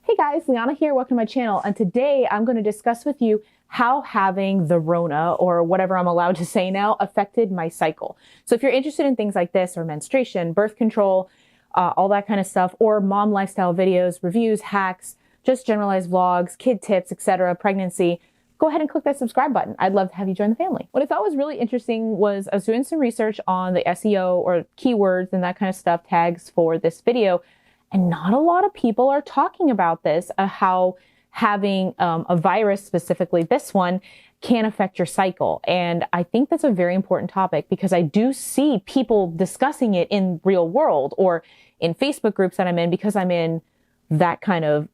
Hey guys, LeAnna here, welcome to my channel, and today I'm going to discuss with you how having the Rona, or whatever I'm allowed to say now, affected my cycle. So if you're interested in things like this, or menstruation, birth control, all that kind of stuff, or mom lifestyle videos, reviews, hacks, just generalized vlogs, kid tips, etc., pregnancy, go ahead and click that subscribe button. I'd love to have you join the family. What I thought was really interesting was I was doing some research on the SEO or keywords and that kind of stuff, tags for this video. And not a lot of people are talking about this, how having a virus, specifically this one, can affect your cycle. And I think that's a very important topic because I do see people discussing it in real world or in Facebook groups that I'm in, because I'm in that kind of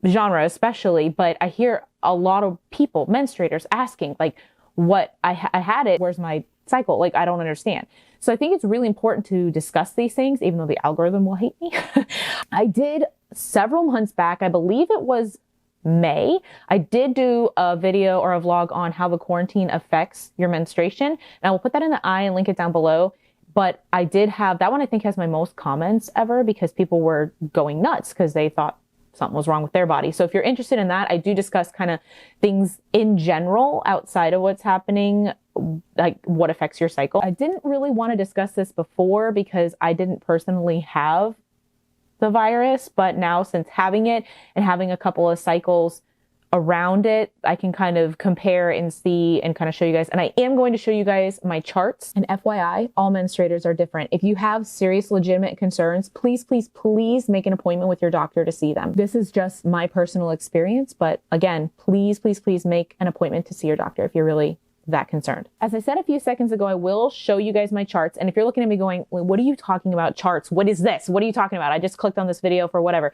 genre especially. But I hear a lot of people, menstruators, asking like, what I had it, where's my cycle? Like, I don't understand. So I think it's really important to discuss these things, even though the algorithm will hate me. I did several months back, I believe it was May, I did do a video or a vlog on how the quarantine affects your menstruation. And I will put that in the eye and link it down below. But I did have, that one I think has my most comments ever because people were going nuts because they thought something was wrong with their body. So if you're interested in that, I do discuss kind of things in general outside of what's happening, like what affects your cycle. I didn't really want to discuss this before because I didn't personally have the virus, but now since having it and having a couple of cycles around it, I can kind of compare and see and kind of show you guys. And I am going to show you guys my charts. And FYI, all menstruators are different. If you have serious, legitimate concerns, please, please, please make an appointment with your doctor to see them. This is just my personal experience. But again, please, please, please make an appointment to see your doctor if you're really that concerned. As I said a few seconds ago, I will show you guys my charts. And if you're looking at me going, well, what are you talking about charts? What is this? What are you talking about? I just clicked on this video for whatever.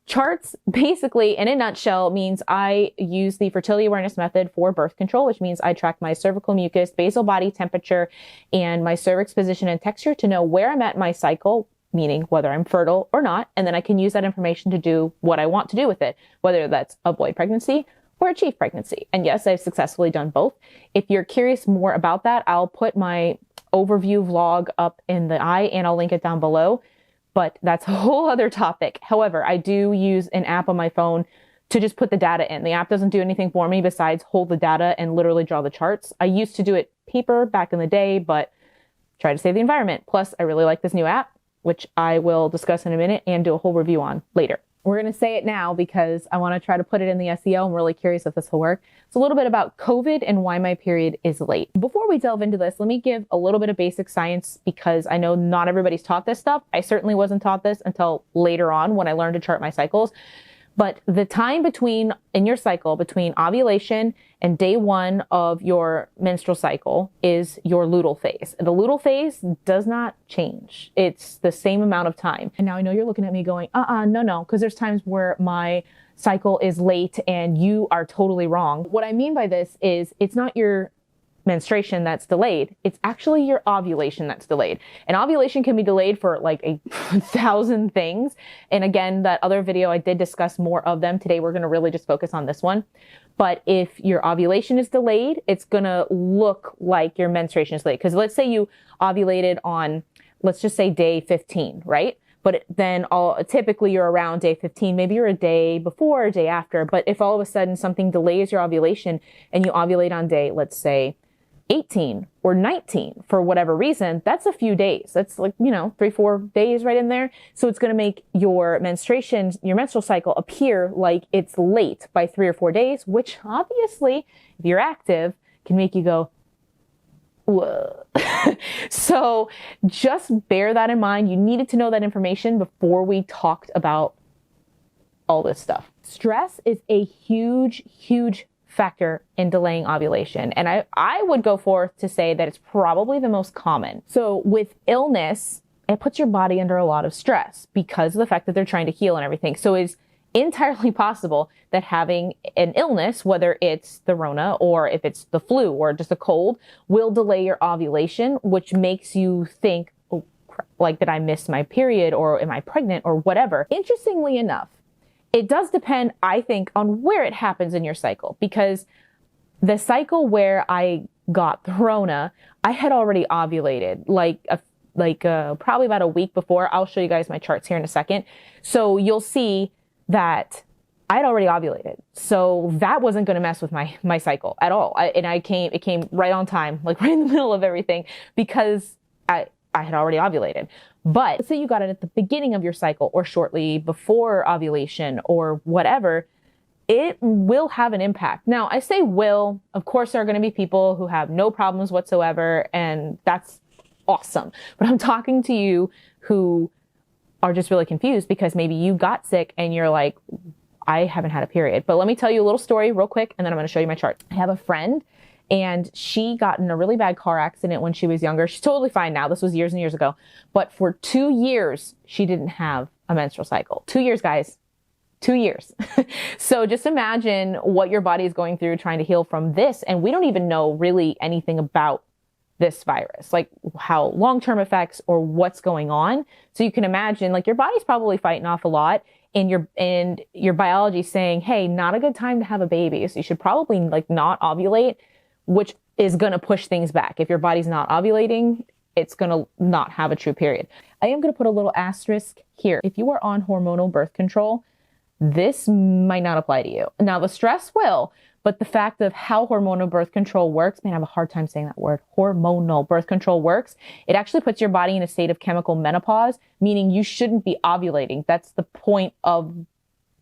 Charts, basically, in a nutshell, means I use the fertility awareness method for birth control, which means I track my cervical mucus, basal body temperature, and my cervix position and texture to know where I'm at in my cycle, meaning whether I'm fertile or not. And then I can use that information to do what I want to do with it, whether that's avoid pregnancy or achieve pregnancy. And yes, I've successfully done both. If you're curious more about that, I'll put my overview vlog up in the eye and I'll link it down below. But that's a whole other topic. However, I do use an app on my phone to just put the data in. The app doesn't do anything for me besides hold the data and literally draw the charts. I used to do it paper back in the day, but try to save the environment. Plus, I really like this new app, which I will discuss in a minute and do a whole review on later. We're going to say it now because I want to try to put it in the SEO. I'm really curious if this will work. It's a little bit about COVID and why my period is late. Before we delve into this, let me give a little bit of basic science because I know not everybody's taught this stuff. I certainly wasn't taught this until later on when I learned to chart my cycles. But the time in your cycle between ovulation and day 1 of your menstrual cycle is your luteal phase. The luteal phase does not change. It's the same amount of time. And now I know you're looking at me going, no, because there's times where my cycle is late and you are totally wrong. What I mean by this is it's not your menstruation that's delayed. It's actually your ovulation that's delayed. And ovulation can be delayed for like 1,000 things. And again, that other video, I did discuss more of them. Today, we're going to really just focus on this one. But if your ovulation is delayed, it's going to look like your menstruation is late. Because let's say you ovulated on, let's just say day 15, right? But then typically you're around day 15, maybe you're a day before or a day after. But if all of a sudden something delays your ovulation and you ovulate on day, let's say 18 or 19 for whatever reason, that's a few days. That's like, 3-4 days right in there. So it's going to make your menstrual cycle appear like it's late by 3 or 4 days, which obviously, if you're active, can make you go, whoa. So just bear that in mind. You needed to know that information before we talked about all this stuff. Stress is a huge, huge factor in delaying ovulation. And I would go forth to say that it's probably the most common. So with illness, it puts your body under a lot of stress because of the fact that they're trying to heal and everything. So it's entirely possible that having an illness, whether it's the Rona or if it's the flu or just a cold, will delay your ovulation, which makes you think, oh, like, did I miss my period or am I pregnant or whatever? Interestingly enough, it does depend, I think, on where it happens in your cycle, because the cycle where I got the Rona, I had already ovulated probably about a week before. I'll show you guys my charts here in a second. So you'll see that I had already ovulated. So that wasn't going to mess with my cycle at all. It came right on time, like right in the middle of everything, because I had already ovulated. But let's say you got it at the beginning of your cycle or shortly before ovulation or whatever, it will have an impact. Now, I say will, of course, there are going to be people who have no problems whatsoever, and that's awesome. But I'm talking to you who are just really confused because maybe you got sick and you're like, I haven't had a period. But let me tell you a little story real quick, and then I'm going to show you my chart. I have a friend, and she got in a really bad car accident when she was younger. She's totally fine now. This was years and years ago. But for 2 years, she didn't have a menstrual cycle. 2 years, guys. 2 years. So just imagine what your body is going through trying to heal from this. And we don't even know really anything about this virus, like how long-term effects or what's going on. So you can imagine, like, your body's probably fighting off a lot, and your biology saying, hey, not a good time to have a baby. So you should probably like not ovulate, which is going to push things back. If your body's not ovulating, it's going to not have a true period. I am going to put a little asterisk here. If you are on hormonal birth control, this might not apply to you. Now, the stress will, but the fact of how hormonal birth control works, man, I have a hard time saying that word. Hormonal birth control works. It actually puts your body in a state of chemical menopause, meaning you shouldn't be ovulating. That's the point of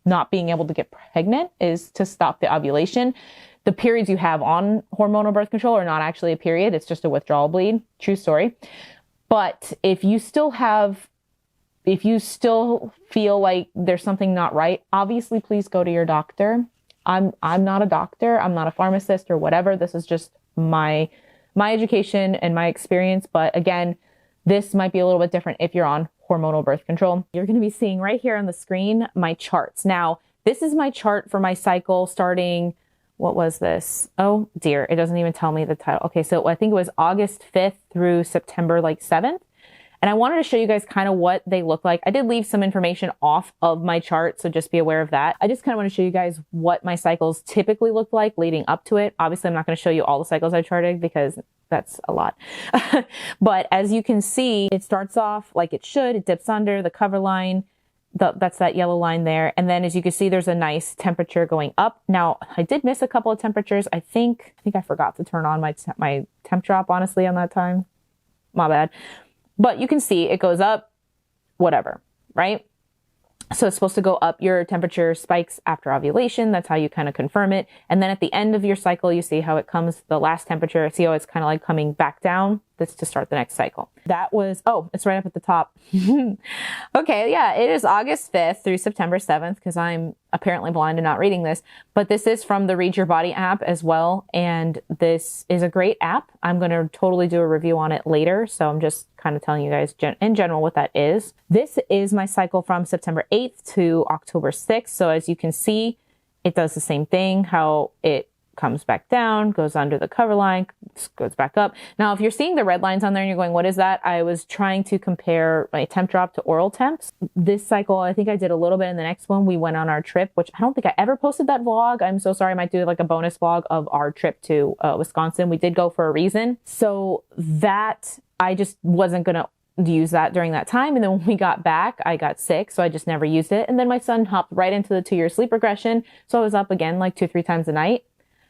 not being able to get pregnant, is to stop the ovulation. The periods you have on hormonal birth control are not actually a period. It's just a withdrawal bleed. True story. But if you still feel like there's something not right, obviously please go to your doctor. I'm not a doctor. I'm not a pharmacist or whatever. This is just my education and my experience. But again, this might be a little bit different if you're on hormonal birth control. You're going to be seeing right here on the screen my charts. Now, this is my chart for my cycle starting, what was this? Oh dear, it doesn't even tell me the title. Okay, so I think it was August 5th through September 7th. And I wanted to show you guys kind of what they look like. I did leave some information off of my chart, so just be aware of that. I just kind of want to show you guys what my cycles typically look like leading up to it. Obviously, I'm not going to show you all the cycles I charted because that's a lot. But as you can see, it starts off like it should. It dips under the cover line. That's that yellow line there. And then as you can see, there's a nice temperature going up. Now, I did miss a couple of temperatures. I think I forgot to turn on my temp drop, honestly, on that time. My bad. But you can see it goes up, whatever, right? So it's supposed to go up. Your temperature spikes after ovulation. That's how you kind of confirm it. And then at the end of your cycle, you see how it comes, the last temperature, see how it's kind of like coming back down. That's to start the next cycle. That was, oh, it's right up at the top. Okay, yeah, it is August 5th through September 7th because I'm apparently blind and not reading this. But this is from the Read Your Body app as well. And this is a great app. I'm going to totally do a review on it later. So I'm just kind of telling you guys in general what that is. This is my cycle from September 8th to October 6th. So as you can see, it does the same thing, how it comes back down, goes under the cover line, goes back up. Now, if you're seeing the red lines on there and you're going, what is that? I was trying to compare my temp drop to oral temps. This cycle, I think I did a little bit. In the next one, we went on our trip, which I don't think I ever posted that vlog. I'm so sorry. I might do like a bonus vlog of our trip to Wisconsin. We did go for a reason. So that I just wasn't going to use that during that time. And then when we got back, I got sick. So I just never used it. And then my son hopped right into the 2-year sleep regression. So I was up again like 2-3 times a night.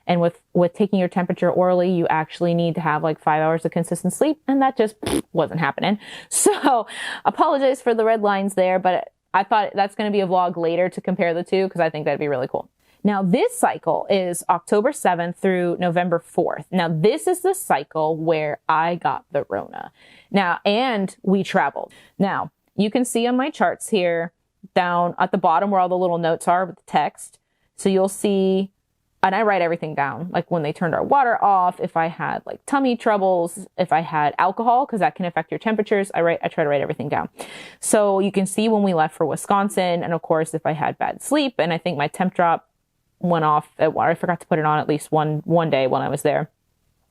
And with taking your temperature orally, you actually need to have like 5 hours of consistent sleep. And that just wasn't happening. So apologize for the red lines there, but I thought that's going to be a vlog later to compare the two because I think that'd be really cool. Now this cycle is October 7th through November 4th. Now this is the cycle where I got the Rona. Now, and we traveled. Now you can see on my charts here down at the bottom where all the little notes are with the text. So you'll see, and I write everything down, like when they turned our water off, if I had like tummy troubles, if I had alcohol, because that can affect your temperatures. I try to write everything down. So you can see when we left for Wisconsin, and of course, if I had bad sleep, and I think my temp drop went off at water. I forgot to put it on at least one day when I was there.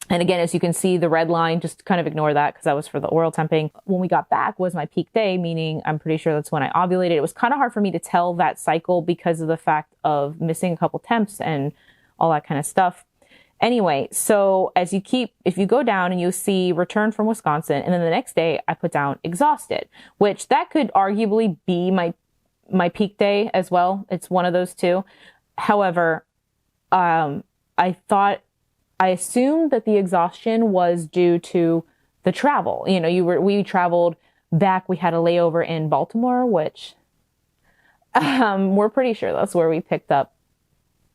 And again, as you can see, the red line, just kind of ignore that because that was for the oral temping. When we got back was my peak day, meaning I'm pretty sure that's when I ovulated. It was kind of hard for me to tell that cycle because of the fact of missing a couple temps and all that kind of stuff. Anyway, so if you go down and you see return from Wisconsin, and then the next day I put down exhausted, which that could arguably be my my peak day as well. It's one of those two. However, I assumed that the exhaustion was due to the travel. You know, we traveled back. We had a layover in Baltimore, which we're pretty sure that's where we picked up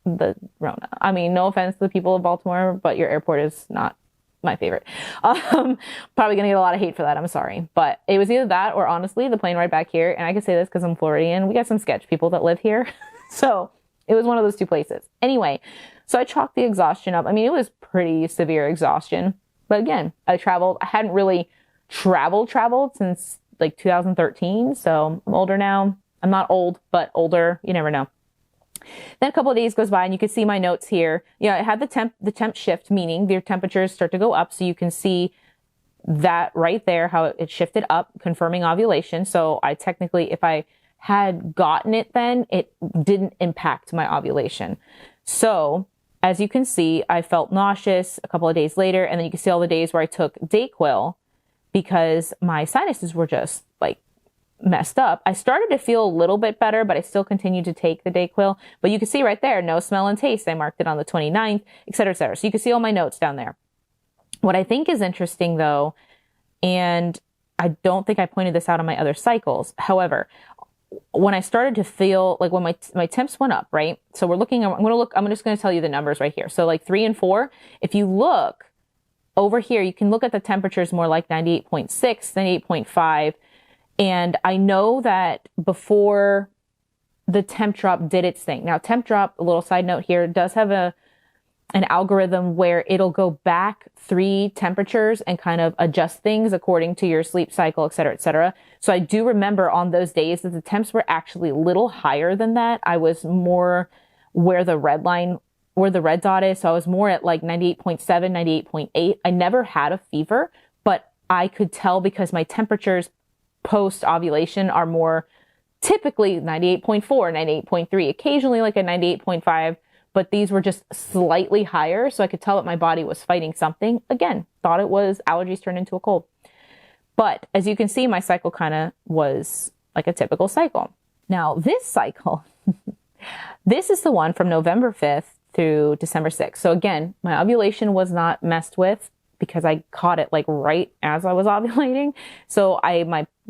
the Rona. I mean, no offense to the people of Baltimore, but your airport is not my favorite. Probably gonna get a lot of hate for that. I'm sorry, but it was either that or honestly the plane ride back here. And I can say this because I'm Floridian. We got some sketch people that live here, so it was one of those two places. Anyway, so I chalked the exhaustion up. I mean, it was pretty severe exhaustion, but again, I hadn't really traveled since like 2013. So I'm older now. I'm not old, but older. You never know. Then a couple of days goes by and you can see my notes here. Yeah, it had the temp shift, meaning their temperatures start to go up. So you can see that right there, how it shifted up, confirming ovulation. So I technically, if I had gotten it then, it didn't impact my ovulation. So as you can see, I felt nauseous a couple of days later. And then you can see all the days where I took Dayquil because my sinuses were just like messed up. I started to feel a little bit better, but I still continued to take the Dayquil. But you can see right there, no smell and taste. I marked it on the 29th, et cetera, et cetera. So you can see all my notes down there. What I think is interesting though, and I don't think I pointed this out on my other cycles. However, when I started to feel like when my temps went up, right? So I'm just going to tell you the numbers right here. So like 3 and 4, if you look over here, you can look at the temperatures more like 98.6, 98.5. And I know that before the temp drop did its thing. Now, temp drop, a little side note here, does have an algorithm where it'll go back 3 temperatures and kind of adjust things according to your sleep cycle, et cetera, et cetera. So I do remember on those days that the temps were actually a little higher than that. I was more where the red dot is. So I was more at like 98.7, 98.8. I never had a fever, but I could tell because my temperatures post ovulation are more typically 98.4, 98.3, occasionally like a 98.5, but these were just slightly higher. So I could tell that my body was fighting something. Again, thought it was allergies turned into a cold. But as you can see, my cycle kind of was like a typical cycle. Now this cycle, this is the one from November 5th through December 6th. So again, my ovulation was not messed with because I caught it like right as I was ovulating. So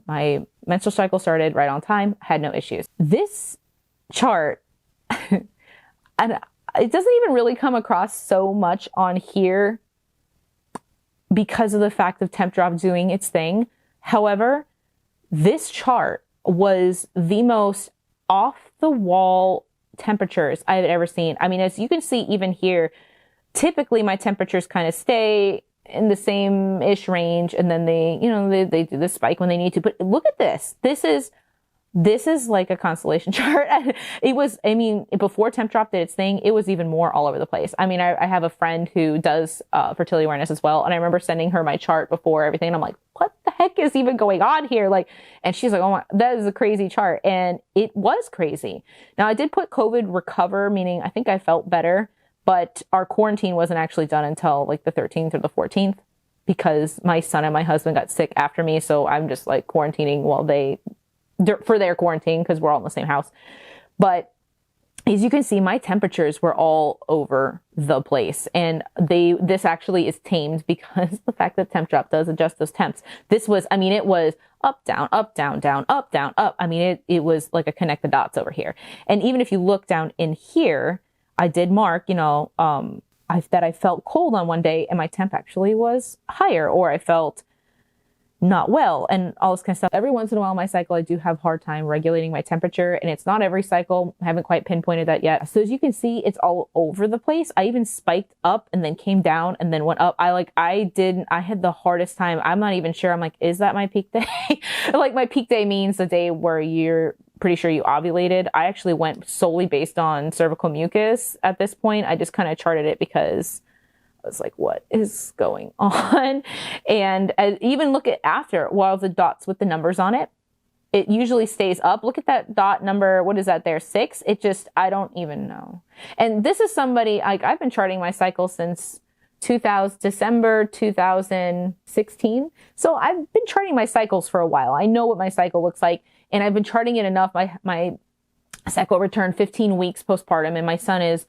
my menstrual cycle started right on time, had no issues. This chart, and it doesn't even really come across so much on here because of the fact of temp drop doing its thing. However, this chart was the most off the wall temperatures I've ever seen. I mean, as you can see, even here, typically my temperatures kind of stay in the same-ish range, and then they do the spike when they need to. But look at this. This is like a constellation chart. It was, I mean, before temp drop did its thing, it was even more all over the place. I mean, I have a friend who does fertility awareness as well, and I remember sending her my chart before everything, and I'm like, what the heck is even going on here? Like, and she's like, oh my, that is a crazy chart. And it was crazy. Now, I did put COVID recover, meaning I think I felt better, but our quarantine wasn't actually done until like the 13th or the 14th because my son and my husband got sick after me. So I'm just like quarantining while for their quarantine because we're all in the same house. But as you can see, my temperatures were all over the place, and this actually is tamed because the fact that temp drop does adjust those temps. This was, I mean, it was up, down, up, down, down, up, down, up. I mean, it was like a connect the dots over here. And even if you look down in here, I did mark, that I felt cold on one day and my temp actually was higher, or I felt not well and all this kind of stuff. Every once in a while, my cycle, I do have a hard time regulating my temperature, and it's not every cycle. I haven't quite pinpointed that yet. So as you can see, it's all over the place. I even spiked up and then came down and then went up. I had the hardest time. I'm not even sure. I'm like, is that my peak day? Like my peak day means the day where you're pretty sure you ovulated. I actually went solely based on cervical mucus at this point. I just kind of charted it because I was like, what is going on? And even look at after, while the dots with the numbers on it, it usually stays up. Look at that dot number. What is that there? 6. It just, I don't even know. And this is somebody, like, I've been charting my cycle since December 2016. So I've been charting my cycles for a while. I know what my cycle looks like. And I've been charting it enough. My cycle returned 15 weeks postpartum, and my son is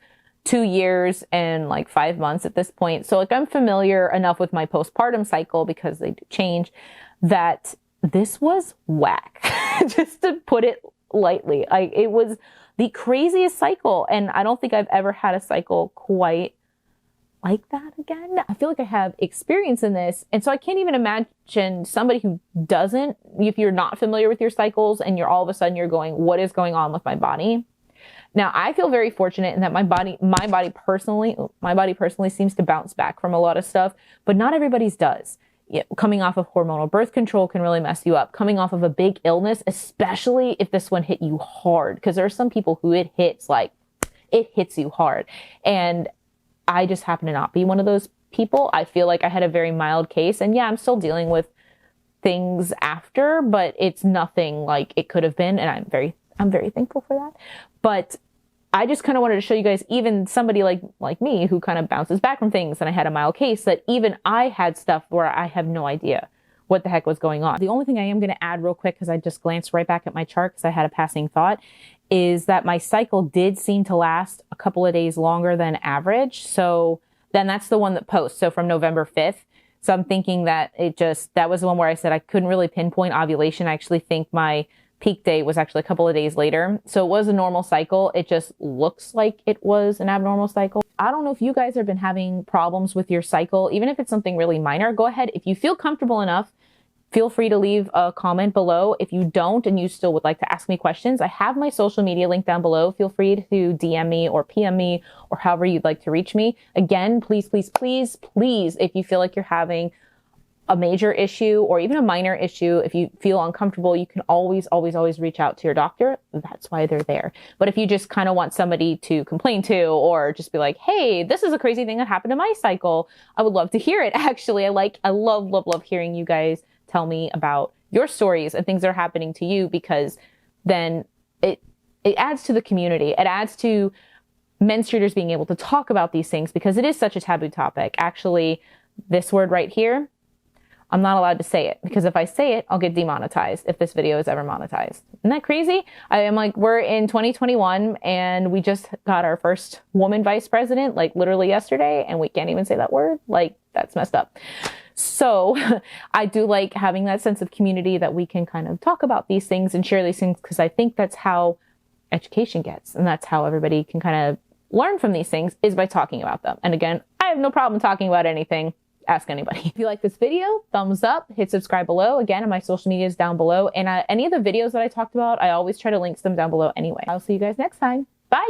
2 years and like 5 months at this point. So like I'm familiar enough with my postpartum cycle, because they do change, that this was whack, just to put it lightly. It was the craziest cycle. And I don't think I've ever had a cycle quite like that again. I feel like I have experience in this. And so I can't even imagine somebody who doesn't, if you're not familiar with your cycles and you're all of a sudden you're going, what is going on with my body? Now, I feel very fortunate in that my body personally seems to bounce back from a lot of stuff, but not everybody's does. Coming off of hormonal birth control can really mess you up. Coming off of a big illness, especially if this one hit you hard, because there are some people who it hits you hard. And I just happen to not be one of those people. I feel like I had a very mild case, and yeah, I'm still dealing with things after, but it's nothing like it could have been. And I'm very thankful for that. But I just kind of wanted to show you guys, even somebody like me who kind of bounces back from things, and I had a mild case, that even I had stuff where I have no idea what the heck was going on. The only thing I am going to add real quick, because I just glanced right back at my chart because I had a passing thought, is that my cycle did seem to last a couple of days longer than average. So then that's the one that posts. So from November 5th. So I'm thinking that that was the one where I said I couldn't really pinpoint ovulation. I actually think my peak day was actually a couple of days later. So it was a normal cycle. It just looks like it was an abnormal cycle. I don't know if you guys have been having problems with your cycle, even if it's something really minor. Go ahead. If you feel comfortable enough, feel free to leave a comment below. If you don't and you still would like to ask me questions, I have my social media link down below. Feel free to DM me or PM me or however you'd like to reach me. Again, please, please, please, please, if you feel like you're having a major issue or even a minor issue, if you feel uncomfortable, you can always, always, always reach out to your doctor. That's why they're there. But if you just kind of want somebody to complain to, or just be like, hey, this is a crazy thing that happened to my cycle, I would love to hear it. Actually, I love, love, love hearing you guys tell me about your stories and things that are happening to you, because then it adds to the community. It adds to menstruators being able to talk about these things, because it is such a taboo topic. Actually, this word right here, I'm not allowed to say it, because if I say it, I'll get demonetized if this video is ever monetized. Isn't that crazy? I am like, we're in 2021 and we just got our first woman vice president, like literally yesterday, and we can't even say that word. Like, that's messed up. So I do like having that sense of community that we can kind of talk about these things and share these things, because I think that's how education gets. And that's how everybody can kind of learn from these things, is by talking about them. And again, I have no problem talking about anything. Ask anybody. If you like this video, thumbs up, hit subscribe below. Again, my social media is down below. And any of the videos that I talked about, I always try to link them down below anyway. I'll see you guys next time. Bye.